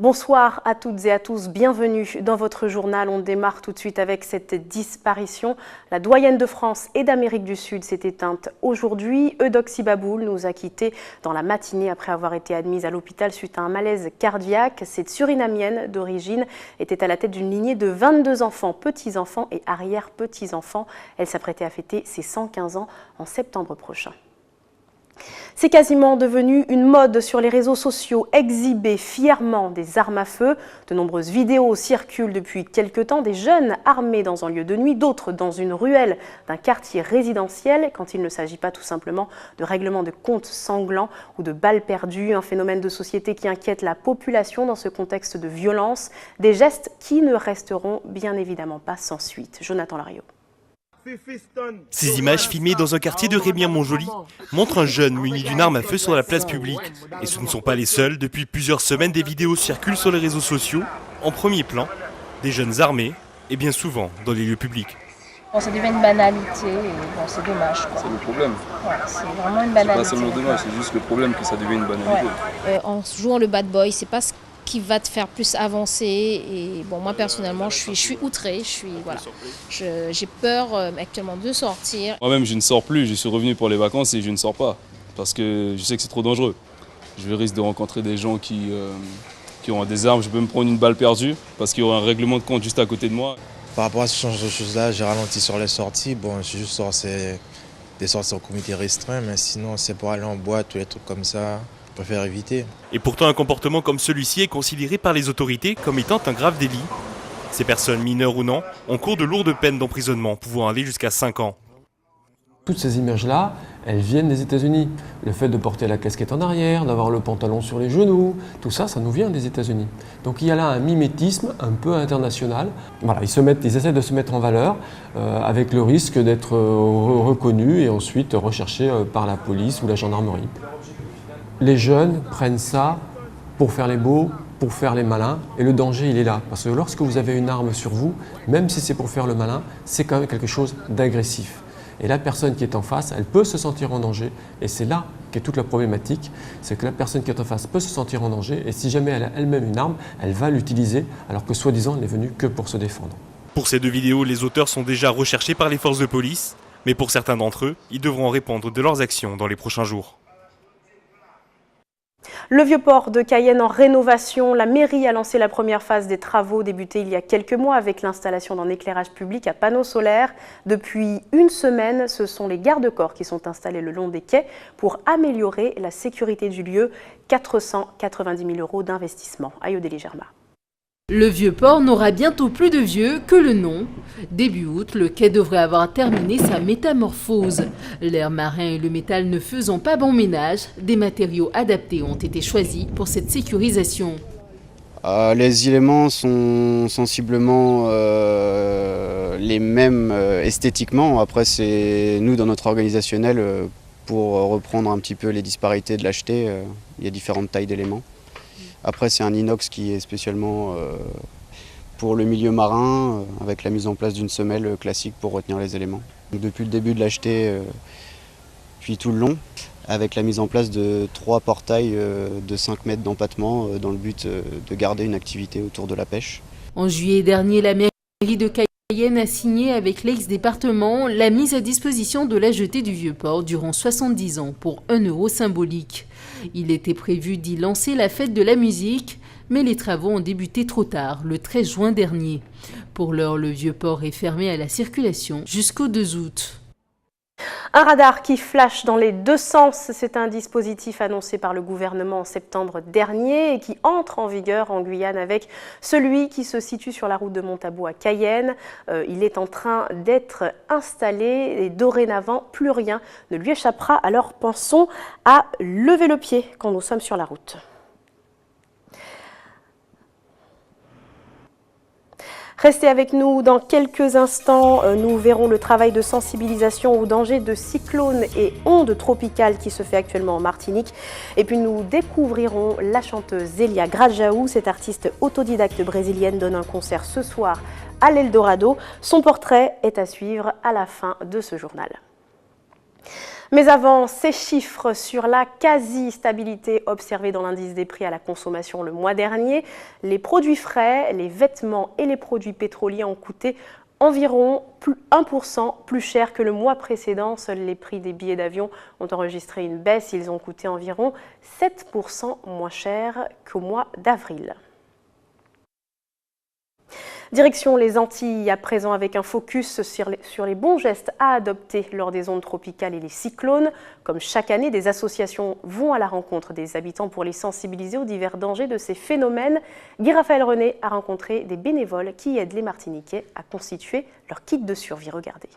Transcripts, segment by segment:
Bonsoir à toutes et à tous, bienvenue dans votre journal. On démarre tout de suite avec cette disparition. La doyenne de France et d'Amérique du Sud s'est éteinte aujourd'hui. Eudoxie Baboul nous a quittés dans la matinée après avoir été admise à l'hôpital suite à un malaise cardiaque. Cette Surinamienne d'origine était à la tête d'une lignée de 22 enfants, petits-enfants et arrière-petits-enfants. Elle s'apprêtait à fêter ses 115 ans en septembre prochain. C'est quasiment devenu une mode sur les réseaux sociaux, exhiber fièrement des armes à feu. De nombreuses vidéos circulent depuis quelque temps, des jeunes armés dans un lieu de nuit, d'autres dans une ruelle d'un quartier résidentiel, quand il ne s'agit pas tout simplement de règlements de comptes sanglants ou de balles perdues, un phénomène de société qui inquiète la population dans ce contexte de violence, des gestes qui ne resteront bien évidemment pas sans suite. Jonathan Lariot. Ces images filmées dans un quartier de Remire-Montjoly montrent un jeune muni d'une arme à feu sur la place publique. Et ce ne sont pas les seuls. Depuis plusieurs semaines, des vidéos circulent sur les réseaux sociaux. En premier plan, des jeunes armés et bien souvent dans les lieux publics. Bon, ça devient une banalité et bon, c'est dommage. C'est le problème. Ouais, c'est vraiment une banalité. C'est pas seulement dommage, c'est juste le problème que ça devient une banalité. Ouais. En jouant le bad boy, c'est pas ce qui va te faire plus avancer. Et bon, moi personnellement, je suis outrée. J'ai peur actuellement de sortir. Moi-même, je ne sors plus. Je suis revenu pour les vacances et je ne sors pas parce que je sais que c'est trop dangereux. Je risque de rencontrer des gens qui ont des armes. Je peux me prendre une balle perdue parce qu'il y aura un règlement de compte juste à côté de moi. Par rapport à ce genre de choses-là, j'ai ralenti sur les sorties. Bon, je suis juste sorti des sorties en comité restreint, mais sinon, c'est pour aller en boîte ou des trucs comme ça. Je préfère éviter. Et pourtant, un comportement comme celui-ci est considéré par les autorités comme étant un grave délit. Ces personnes, mineures ou non, encourent de lourdes peines d'emprisonnement, pouvant aller jusqu'à 5 ans. Toutes ces images-là, elles viennent des États-Unis. Le fait de porter la casquette en arrière, d'avoir le pantalon sur les genoux, tout ça, ça nous vient des États-Unis. Donc il y a là un mimétisme un peu international. Voilà, ils essaient de se mettre en valeur avec le risque d'être reconnus et ensuite recherchés par la police ou la gendarmerie. Les jeunes prennent ça pour faire les beaux, pour faire les malins, et le danger il est là. Parce que lorsque vous avez une arme sur vous, même si c'est pour faire le malin, c'est quand même quelque chose d'agressif. Et la personne qui est en face, elle peut se sentir en danger, et c'est là qu'est toute la problématique, c'est que la personne qui est en face peut se sentir en danger, et si jamais elle a elle-même une arme, elle va l'utiliser, alors que soi-disant elle n'est venue que pour se défendre. Pour ces deux vidéos, les auteurs sont déjà recherchés par les forces de police, mais pour certains d'entre eux, ils devront répondre de leurs actions dans les prochains jours. Le Vieux-Port de Cayenne en rénovation. La mairie a lancé la première phase des travaux débutés il y a quelques mois avec l'installation d'un éclairage public à panneaux solaires. Depuis une semaine, ce sont les garde-corps qui sont installés le long des quais pour améliorer la sécurité du lieu. 490 000 € d'investissement. Ayodélie Germain. Le Vieux-Port n'aura bientôt plus de vieux que le nom. Début août, le quai devrait avoir terminé sa métamorphose. L'air marin et le métal ne faisant pas bon ménage, des matériaux adaptés ont été choisis pour cette sécurisation. Les éléments sont sensiblement les mêmes esthétiquement. Après, c'est nous, dans notre organisationnel, pour reprendre un petit peu les disparités de l'acheter, il y a différentes tailles d'éléments. Après, c'est un inox qui est spécialement pour le milieu marin, avec la mise en place d'une semelle classique pour retenir les éléments. Donc, depuis le début de l'acheter, puis tout le long, avec la mise en place de 3 portails de 5 mètres d'empattement dans le but de garder une activité autour de la pêche. En juillet dernier, la mairie de Cayenne a signé avec l'ex-département la mise à disposition de la jetée du Vieux-Port durant 70 ans pour 1 € symbolique. Il était prévu d'y lancer la fête de la musique, mais les travaux ont débuté trop tard, le 13 juin dernier. Pour l'heure, le Vieux-Port est fermé à la circulation jusqu'au 2 août. Un radar qui flash dans les deux sens, c'est un dispositif annoncé par le gouvernement en septembre dernier et qui entre en vigueur en Guyane avec celui qui se situe sur la route de Montabaud à Cayenne. Il est en train d'être installé et dorénavant, plus rien ne lui échappera. Alors pensons à lever le pied quand nous sommes sur la route. Restez avec nous dans quelques instants. Nous verrons le travail de sensibilisation aux dangers de cyclones et ondes tropicales qui se fait actuellement en Martinique. Et puis nous découvrirons la chanteuse Zélia Grajaú. Cette artiste autodidacte brésilienne donne un concert ce soir à l'Eldorado. Son portrait est à suivre à la fin de ce journal. Mais avant, ces chiffres sur la quasi-stabilité observée dans l'indice des prix à la consommation le mois dernier, les produits frais, les vêtements et les produits pétroliers ont coûté environ 1% plus cher que le mois précédent. Seuls les prix des billets d'avion ont enregistré une baisse. Ils ont coûté environ 7% moins cher qu'au mois d'avril. Direction les Antilles à présent avec un focus sur les bons gestes à adopter lors des ondes tropicales et les cyclones. Comme chaque année, des associations vont à la rencontre des habitants pour les sensibiliser aux divers dangers de ces phénomènes. Guy Raphaël René a rencontré des bénévoles qui aident les Martiniquais à constituer leur kit de survie. Regardez.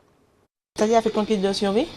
C'est-à-dire avec ton kit de survie?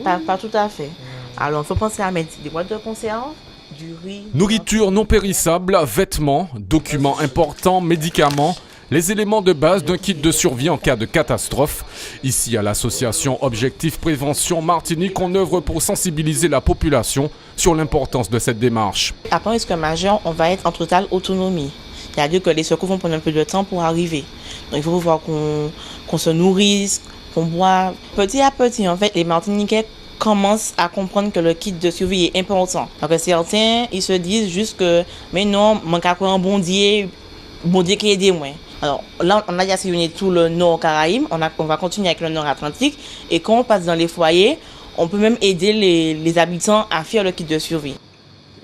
Pas tout à fait. Alors il faut penser à mettre des boîtes de conserve, du riz. Nourriture non périssable, vêtements, documents importants, médicaments, les éléments de base d'un kit de survie en cas de catastrophe. Ici, à l'association Objectif Prévention Martinique, on œuvre pour sensibiliser la population sur l'importance de cette démarche. Après un risque majeur, on va être en totale autonomie. C'est-à-dire que les secours vont prendre un peu de temps pour arriver. Donc il faut voir qu'on se nourrisse, qu'on boit. Petit à petit, en fait, les Martiniquais commencent à comprendre que le kit de survie est important. Donc certains, ils se disent juste que, mais non, mon cas un bon Dieu qui aide moi. Alors là, on a déjà sillonné tout le nord Caraïbes, on va continuer avec le nord Atlantique, et quand on passe dans les foyers, on peut même aider les habitants à faire le kit de survie.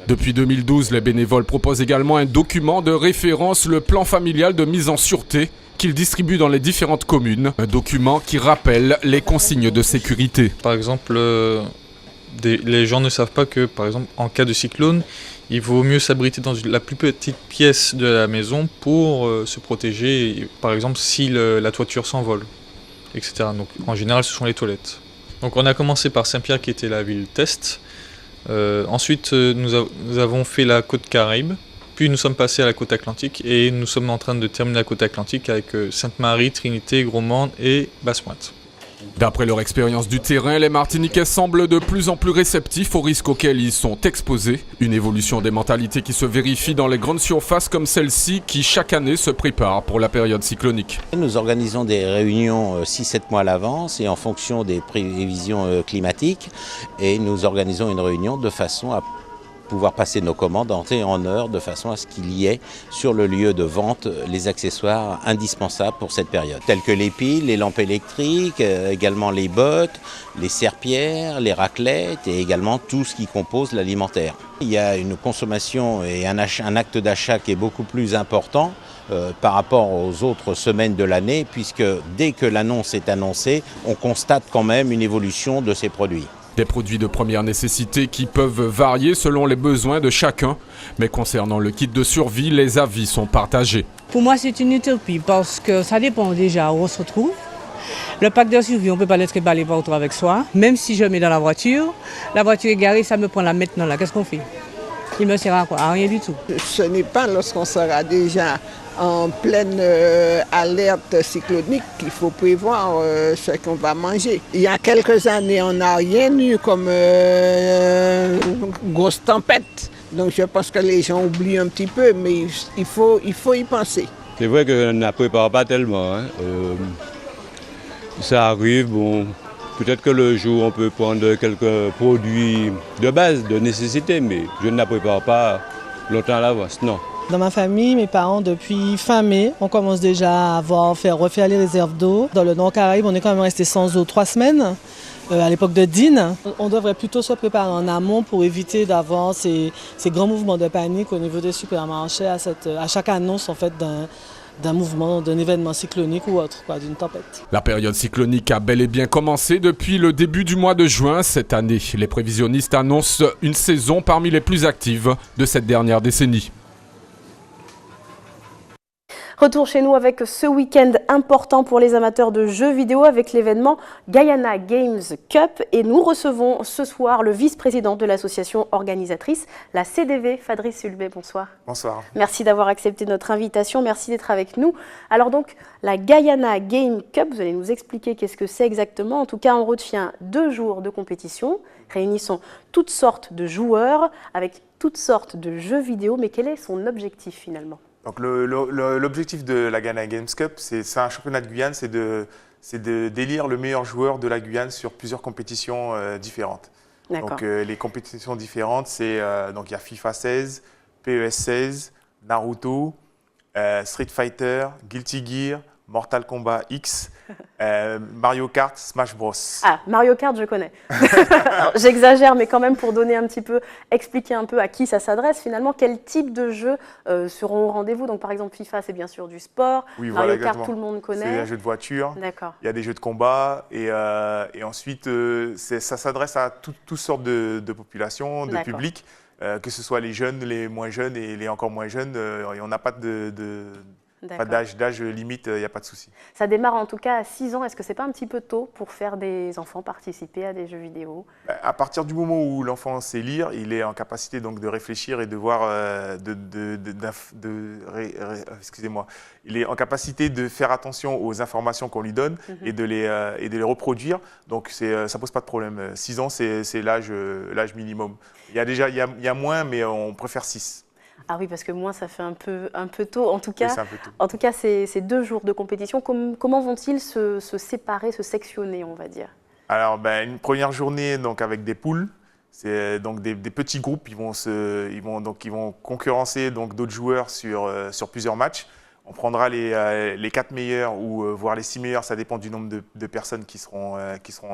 Depuis 2012, les bénévoles proposent également un document de référence, le plan familial de mise en sûreté, qu'ils distribuent dans les différentes communes. Un document qui rappelle les consignes de sécurité. Par exemple, les gens ne savent pas que, par exemple, en cas de cyclone, il vaut mieux s'abriter dans la plus petite pièce de la maison pour se protéger, par exemple, si la toiture s'envole, etc. Donc, en général, ce sont les toilettes. Donc, on a commencé par Saint-Pierre, qui était la ville test. Ensuite, nous avons fait la côte Caraïbe. Puis nous sommes passés à la côte Atlantique et nous sommes en train de terminer la côte Atlantique avec Sainte-Marie, Trinité, Gros-Mande et Basse-Pointe. D'après leur expérience du terrain, les Martiniquais semblent de plus en plus réceptifs aux risques auxquels ils sont exposés. Une évolution des mentalités qui se vérifie dans les grandes surfaces comme celle-ci qui chaque année se préparent pour la période cyclonique. Nous organisons des réunions 6-7 mois à l'avance et en fonction des prévisions climatiques. Et nous organisons une réunion de façon à pouvoir passer nos commandes en temps et en heure de façon à ce qu'il y ait sur le lieu de vente les accessoires indispensables pour cette période, tels que les piles, les lampes électriques, également les bottes, les serpillères, les raclettes et également tout ce qui compose l'alimentaire. Il y a une consommation et un acte d'achat qui est beaucoup plus important par rapport aux autres semaines de l'année, puisque dès que l'annonce est annoncée, on constate quand même une évolution de ces produits. Des produits de première nécessité qui peuvent varier selon les besoins de chacun. Mais concernant le kit de survie, les avis sont partagés. Pour moi, c'est une utopie parce que ça dépend déjà où on se retrouve. Le pack de survie, on ne peut pas l'être emballé partout avec soi. Même si je le mets dans la voiture est garée, ça me prend là maintenant. Qu'est-ce qu'on fait? Il me sert à quoi? À rien du tout. Ce n'est pas lorsqu'on sera déjà en pleine alerte cyclonique qu'il faut prévoir ce qu'on va manger. Il y a quelques années, on n'a rien eu comme grosse tempête. Donc je pense que les gens oublient un petit peu, mais il faut y penser. C'est vrai qu'on ne prépare pas tellement. Ça arrive, bon, peut-être que le jour on peut prendre quelques produits de base, de nécessité, mais je ne la prépare pas longtemps à l'avance, non. Dans ma famille, mes parents, depuis fin mai, on commence déjà à refaire les réserves d'eau. Dans le Nord Caraïbe, on est quand même resté sans eau 3 semaines. À l'époque de Dean, on devrait plutôt se préparer en amont pour éviter d'avoir ces grands mouvements de panique au niveau des supermarchés à chaque annonce en fait, d'un mouvement, d'un événement cyclonique ou autre, d'une tempête. La période cyclonique a bel et bien commencé depuis le début du mois de juin cette année. Les prévisionnistes annoncent une saison parmi les plus actives de cette dernière décennie. Retour chez nous avec ce week-end important pour les amateurs de jeux vidéo avec l'événement Guyana Games Cup. Et nous recevons ce soir le vice-président de l'association organisatrice, la CDV, Fabrice Sulbet. Bonsoir. Bonsoir. Merci d'avoir accepté notre invitation, merci d'être avec nous. Alors donc, la Guyana Game Cup, vous allez nous expliquer qu'est-ce que c'est exactement. En tout cas, on retient 2 jours de compétition, réunissant toutes sortes de joueurs avec toutes sortes de jeux vidéo. Mais quel est son objectif finalement ? Donc l'objectif de la Guyana Games Cup, c'est un championnat de Guyane, c'est de c'est d'élire le meilleur joueur de la Guyane sur plusieurs compétitions différentes. Donc les compétitions différentes, c'est donc il y a FIFA 16, PES 16, Naruto, Street Fighter, Guilty Gear, Mortal Kombat X, Mario Kart, Smash Bros. Ah, Mario Kart, je connais. J'exagère, mais quand même pour donner un petit peu, expliquer un peu à qui ça s'adresse finalement, quel type de jeux seront au rendez-vous. Donc par exemple, FIFA, c'est bien sûr du sport. Oui, Mario voilà, Kart, tout le monde connaît. C'est un jeu de voiture. D'accord. Il y a des jeux de combat et ensuite, ça s'adresse à toutes sortes de populations, de publics, que ce soit les jeunes, les moins jeunes et les encore moins jeunes. On n'a pas d'âge limite, il n'y a pas de souci. Ça démarre en tout cas à 6 ans. Est-ce que ce n'est pas un petit peu tôt pour faire des enfants participer à des jeux vidéo? À partir du moment où l'enfant sait lire, il est en capacité donc de réfléchir et de voir, excusez-moi, il est en capacité de faire attention aux informations qu'on lui donne et de les reproduire. Donc ça ne pose pas de problème. 6 ans, c'est l'âge minimum. Il y a moins, mais on préfère 6. Ah oui, parce que moins, ça fait un peu tôt. En tout cas, ces 2 jours de compétition, comment vont-ils se séparer, se sectionner, on va dire? Alors, une première journée donc, avec des poules. C'est donc des petits groupes. Ils vont concurrencer d'autres joueurs sur plusieurs matchs. On prendra les 4 meilleurs ou voire les 6 meilleurs, ça dépend du nombre de personnes qui seront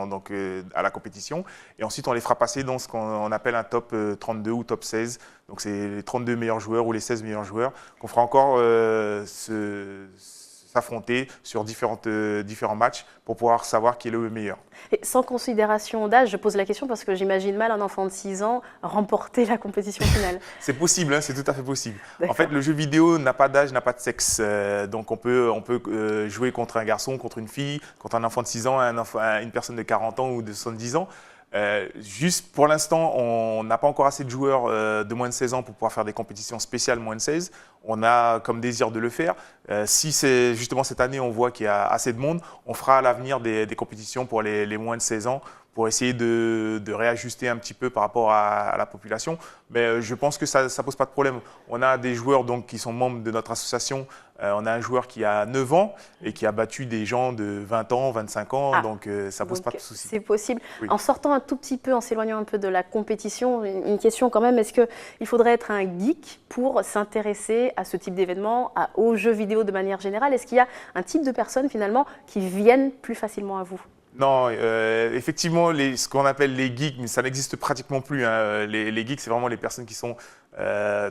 donc, à la compétition. Et ensuite, on les fera passer dans ce qu'on appelle un top 32 ou top 16. Donc, c'est les 32 meilleurs joueurs ou les 16 meilleurs joueurs qu'on fera encore s'affronter sur différents matchs pour pouvoir savoir qui est le meilleur. Et sans considération d'âge, je pose la question parce que j'imagine mal un enfant de 6 ans remporter la compétition finale. C'est possible, c'est tout à fait possible. En fait, le jeu vidéo n'a pas d'âge, n'a pas de sexe. Donc on peut jouer contre un garçon, contre une fille, contre un enfant de 6 ans, une personne de 40 ans ou de 70 ans. Juste pour l'instant, on n'a pas encore assez de joueurs de moins de 16 ans pour pouvoir faire des compétitions spéciales moins de 16. On a comme désir de le faire. Si c'est justement cette année, on voit qu'il y a assez de monde, on fera à l'avenir des compétitions pour les moins de 16 ans pour essayer de réajuster un petit peu par rapport à la population. Mais je pense que ça ne pose pas de problème. On a des joueurs donc, qui sont membres de notre association. On a un joueur qui a 9 ans et qui a battu des gens de 20 ans, 25 ans. Donc ça ne pose pas de souci. C'est possible. Oui. En sortant un tout petit peu, en s'éloignant un peu de la compétition, une question quand même. Est-ce qu'il faudrait être un geek pour s'intéresser à ce type d'événement, aux jeux vidéo de manière générale? Est-ce qu'il y a un type de personnes finalement qui viennent plus facilement à vous? Non, effectivement, ce qu'on appelle les geeks, mais ça n'existe pratiquement plus. Hein. Les geeks, c'est vraiment les personnes qui sont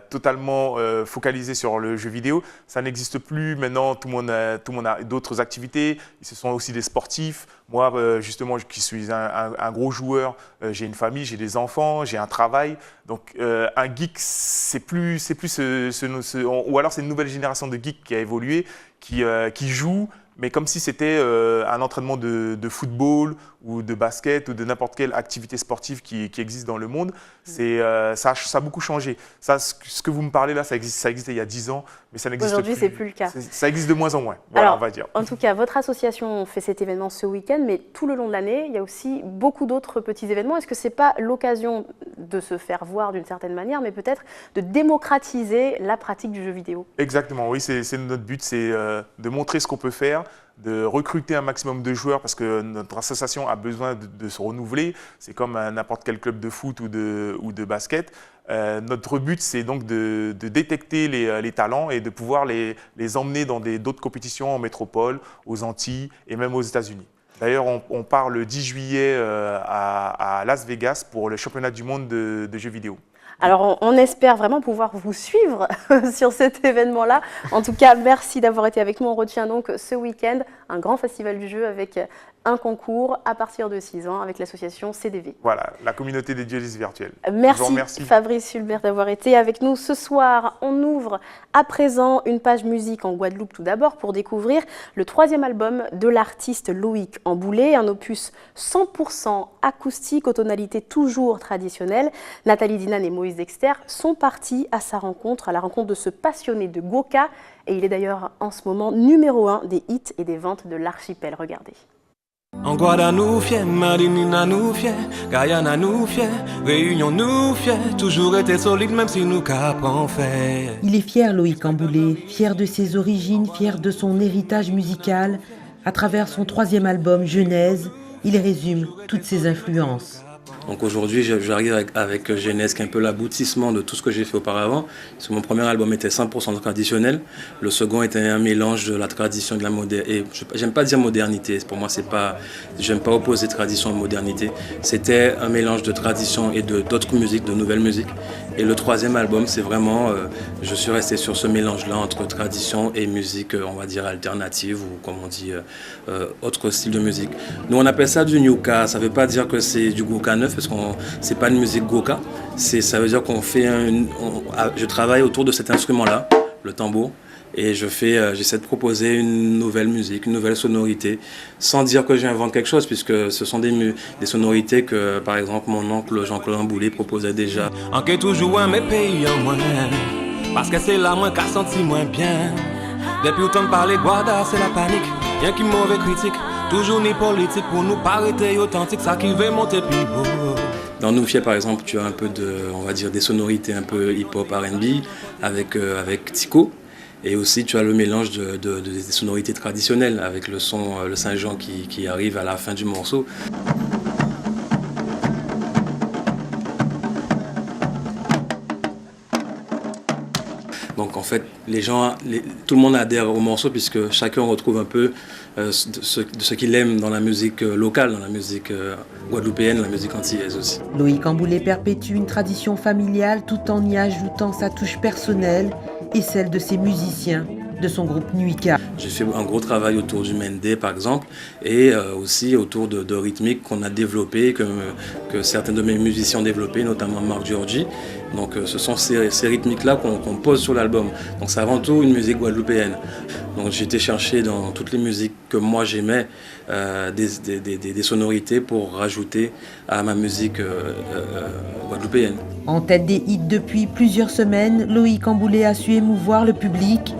totalement focalisées sur le jeu vidéo. Ça n'existe plus. Maintenant, tout le monde a d'autres activités. Ce sont aussi des sportifs. Moi, justement, qui suis un gros joueur, j'ai une famille, j'ai des enfants, j'ai un travail. Donc, un geek, c'est plus ou alors c'est une nouvelle génération de geeks qui a évolué, qui joue, mais comme si c'était un entraînement de football ou de basket ou de n'importe quelle activité sportive qui existe dans le monde. Ça a beaucoup changé. Ça, ce que vous me parlez là, ça existait il y a 10 ans, mais ça n'existe plus. Aujourd'hui, c'est plus le cas. Ça existe de moins en moins, voilà, alors, on va dire. En tout cas, votre association fait cet événement ce week-end, mais tout le long de l'année, il y a aussi beaucoup d'autres petits événements. Est-ce que ce n'est pas l'occasion de se faire voir d'une certaine manière, mais peut-être de démocratiser la pratique du jeu vidéo? Exactement, oui, c'est notre but, c'est de montrer ce qu'on peut faire, de recruter un maximum de joueurs parce que notre association a besoin de se renouveler. C'est comme n'importe quel club de foot ou de basket. Notre but, c'est donc de détecter les talents et de pouvoir les emmener dans d'autres compétitions en métropole, aux Antilles et même aux États-Unis. D'ailleurs, on part le 10 juillet à Las Vegas pour le championnat du monde de jeux vidéo. Alors, on espère vraiment pouvoir vous suivre sur cet événement-là. En tout cas, merci d'avoir été avec nous. On retient donc ce week-end un grand festival du jeu avec un concours à partir de 6 ans avec l'association CDV. Voilà, la communauté des duellistes virtuels. Merci Fabrice Hulbert d'avoir été avec nous ce soir. On ouvre à présent une page musique en Guadeloupe tout d'abord pour découvrir le 3e album de l'artiste Loïc Amboulé, un opus 100% acoustique aux tonalités toujours traditionnelles. Nathalie Dinan et Moïse Dexter sont partis à la rencontre de ce passionné de Goka, et il est d'ailleurs en ce moment numéro 1 des hits et des ventes de l'archipel. Regardez. En Guada nous fier, Marinina nous fier, Guyana nous fier, Réunion nous fier, toujours été solide même si nous capons fait. Il est fier Loïc Amboulé, fier de ses origines, fier de son héritage musical, À travers son 3e album Genèse, il résume toutes ses influences. Donc aujourd'hui, j'arrive avec Genèse, qui est un peu l'aboutissement de tout ce que j'ai fait auparavant. Parce que mon premier album était 100% traditionnel. Le second était un mélange de la tradition et de la modernité. J'aime pas dire modernité. Pour moi, j'aime pas opposer tradition et modernité. C'était un mélange de tradition et d'autres musiques, de nouvelles musiques. Et le 3e album, c'est vraiment, je suis resté sur ce mélange-là entre tradition et musique, on va dire alternative ou comme on dit, autre style de musique. Nous, on appelle ça du Nyuka. Ça veut pas dire que c'est du Goka neuf, parce que c'est pas une musique Goka. Ça veut dire qu'on fait je travaille autour de cet instrument-là, le tambour, et j'essaie de proposer une nouvelle musique, une nouvelle sonorité, sans dire que j'invente quelque chose, puisque ce sont des sonorités que, par exemple, mon oncle Jean-Claude Amboulet proposait déjà. Enquête toujours un mes pays en moins, parce que c'est là moins qu'à sentir moins bien. Depuis autant de parler, guarda, c'est la panique, rien qui mauvais critique. Toujours ni politique pour nous paraître authentique, ça qui veut monter plus beau. Dans Nous Fier, par exemple, tu as un peu on va dire, des sonorités un peu hip-hop, R&B avec Tico. Et aussi, tu as le mélange des sonorités traditionnelles avec le son, le Saint-Jean qui arrive à la fin du morceau. Donc en fait, tout le monde adhère au morceau puisque chacun retrouve un peu ce qu'il aime dans la musique locale, dans la musique guadeloupéenne, la musique antillaise aussi. Loïc Amboulet perpétue une tradition familiale tout en y ajoutant sa touche personnelle et celle de ses musiciens, de son groupe Nuika. J'ai fait un gros travail autour du mendé par exemple et aussi autour de rythmiques qu'on a développées, que certains de mes musiciens ont développées, notamment Marc Giorgi. Donc ce sont ces rythmiques-là qu'on pose sur l'album. Donc c'est avant tout une musique guadeloupéenne. Donc j'ai été chercher dans toutes les musiques que moi j'aimais des sonorités pour rajouter à ma musique guadeloupéenne. En tête des hits depuis plusieurs semaines, Loïc Amboulet a su émouvoir le public.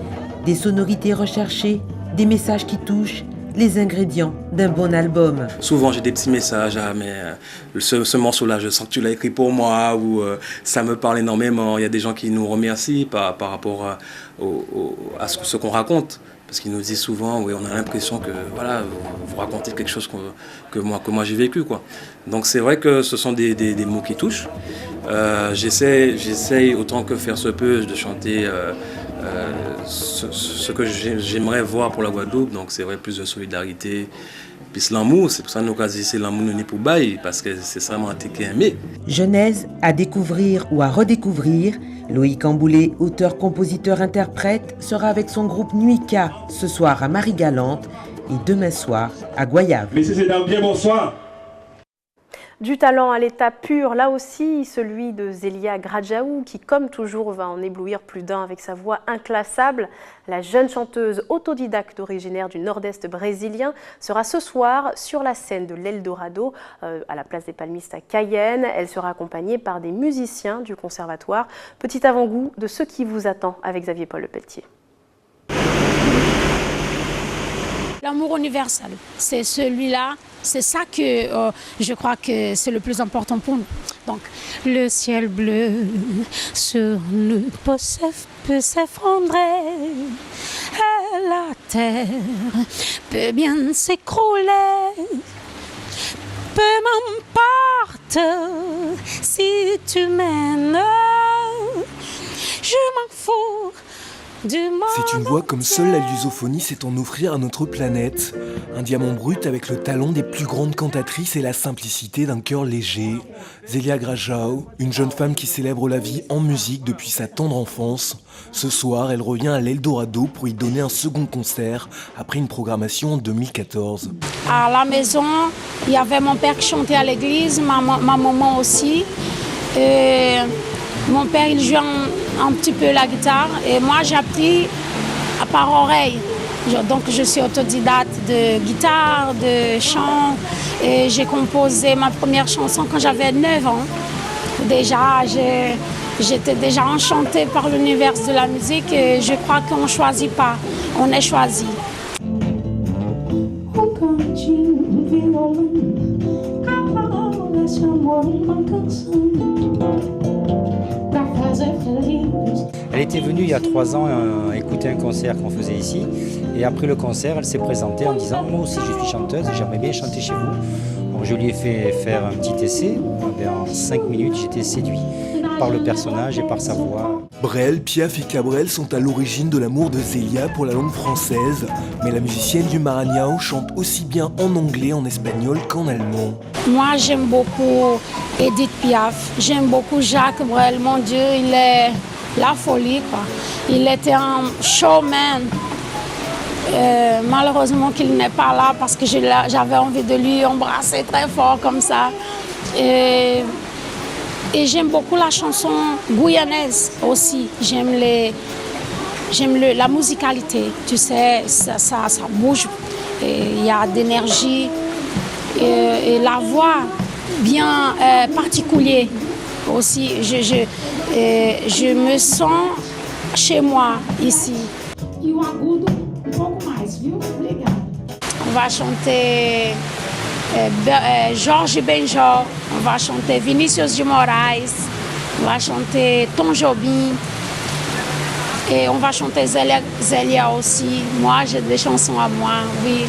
Des sonorités recherchées, des messages qui touchent, les ingrédients d'un bon album. Souvent j'ai des petits messages, mais ce morceau-là, je sens que tu l'as écrit pour moi, ou ça me parle énormément. Il y a des gens qui nous remercient par rapport à ce qu'on raconte. Parce qu'ils nous disent souvent, oui, on a l'impression que voilà, vous racontez quelque chose que moi j'ai vécu, quoi. Donc c'est vrai que ce sont des mots qui touchent. J'essaye autant que faire se peut de chanter ce que j'aimerais voir pour la Guadeloupe. Donc c'est vrai, plus de solidarité, plus l'amour. C'est pour ça que nous quasi c'est l'amour n'est pour bail, parce que c'est ça qui est aimé. Genèse à découvrir ou à redécouvrir. Loïc Amboulet, auteur, compositeur, interprète, sera avec son groupe Nuika ce soir à Marie-Galante et demain soir à Goyave. Messieurs et dames, bien bonsoir. Du talent à l'état pur, là aussi, celui de Zélia Grajaou, qui, comme toujours, va en éblouir plus d'un avec sa voix inclassable. La jeune chanteuse autodidacte originaire du nord-est brésilien sera ce soir sur la scène de l'Eldorado, à la place des Palmistes à Cayenne. Elle sera accompagnée par des musiciens du conservatoire. Petit avant-goût de ce qui vous attend avec Xavier-Paul Lepelletier. L'amour universel, c'est celui-là, c'est ça que je crois que c'est le plus important pour nous. Donc, le ciel bleu sur nous peut s'effondrer, et la terre peut bien s'écrouler. Peu m'importe si tu m'aimes, je m'en fous. C'est une voix comme seule la lusophonie sait en offrir à notre planète. Un diamant brut avec le talent des plus grandes cantatrices et la simplicité d'un cœur léger. Zélia Grajaou, une jeune femme qui célèbre la vie en musique depuis sa tendre enfance. Ce soir, elle revient à l'Eldorado pour y donner un second concert après une programmation en 2014. À la maison, il y avait mon père qui chantait à l'église, ma maman aussi. Et mon père, il jouait un petit peu la guitare et moi j'ai appris par oreille. Donc je suis autodidacte de guitare, de chant et j'ai composé ma première chanson quand j'avais 9 ans. Déjà, j'étais déjà enchantée par l'univers de la musique et je crois qu'on ne choisit pas, on est choisi. Elle était venue il y a 3 ans écouter un concert qu'on faisait ici. Et après le concert, elle s'est présentée en disant « Moi aussi je suis chanteuse et j'aimerais bien chanter chez vous ». Donc je lui ai fait faire un petit essai. Et en 5 minutes, j'étais séduit par le personnage et par sa voix. Brel, Piaf et Cabrel sont à l'origine de l'amour de Zélia pour la langue française. Mais la musicienne du Maranhão chante aussi bien en anglais, en espagnol qu'en allemand. Moi, j'aime beaucoup Edith Piaf. J'aime beaucoup Jacques Brel. Mon Dieu, il est la folie, quoi. Il était un showman. Malheureusement qu'il n'est pas là parce que j'avais envie de lui embrasser très fort comme ça. Et j'aime beaucoup la chanson guyanaise aussi. J'aime la musicalité, tu sais, ça bouge. Il y a d'énergie et la voix bien particulière aussi. Je me sens chez moi ici. On va chanter Jorge Benjor, on va chanter Vinícius de Moraes, on va chanter Tom Jobim et on va chanter Zélia aussi. Moi, j'ai des chansons à moi, oui.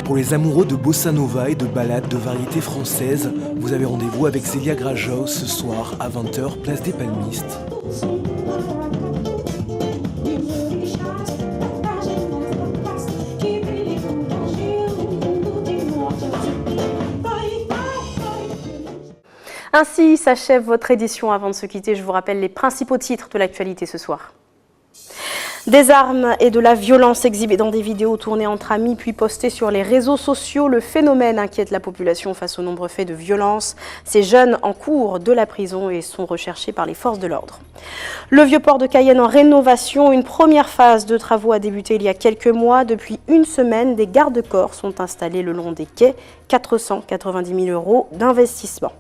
Pour les amoureux de bossa nova et de ballades de variété française, vous avez rendez-vous avec Zélia Grajão ce soir à 20h, place des Palmistes. Ainsi s'achève votre édition. Avant de se quitter, je vous rappelle les principaux titres de l'actualité ce soir. Des armes et de la violence exhibées dans des vidéos tournées entre amis puis postées sur les réseaux sociaux. Le phénomène inquiète la population face aux nombreux faits de violence. Ces jeunes en cours de la prison et sont recherchés par les forces de l'ordre. Le Vieux-Port de Cayenne en rénovation. Une première phase de travaux a débuté il y a quelques mois. Depuis une semaine, des garde-corps sont installés le long des quais. 490 000 € d'investissement.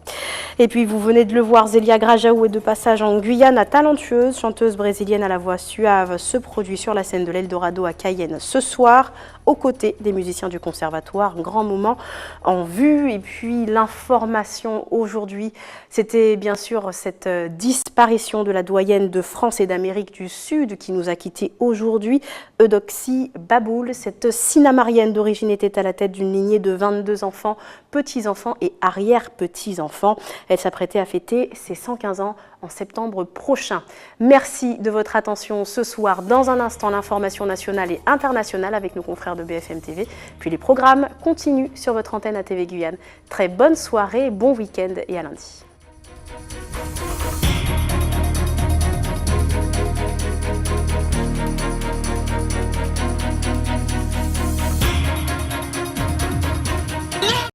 Et puis vous venez de le voir, Zélia Grajão est de passage en Guyane. La talentueuse chanteuse brésilienne à la voix suave se produit sur la scène de l'Eldorado à Cayenne ce soir, aux côtés des musiciens du conservatoire. Un grand moment en vue. Et puis l'information aujourd'hui, c'était bien sûr cette disparition de la doyenne de France et d'Amérique du Sud qui nous a quittés aujourd'hui, Eudoxie Baboul. Cette Sinamarienne d'origine était à la tête d'une lignée de 22 enfants, petits-enfants et arrière-petits-enfants. Elle s'apprêtait à fêter ses 115 ans en septembre prochain. Merci de votre attention ce soir. Dans un instant, l'information nationale et internationale avec nos confrères de BFM TV. Puis les programmes continuent sur votre antenne à TV Guyane. Très bonne soirée, bon week-end et à lundi.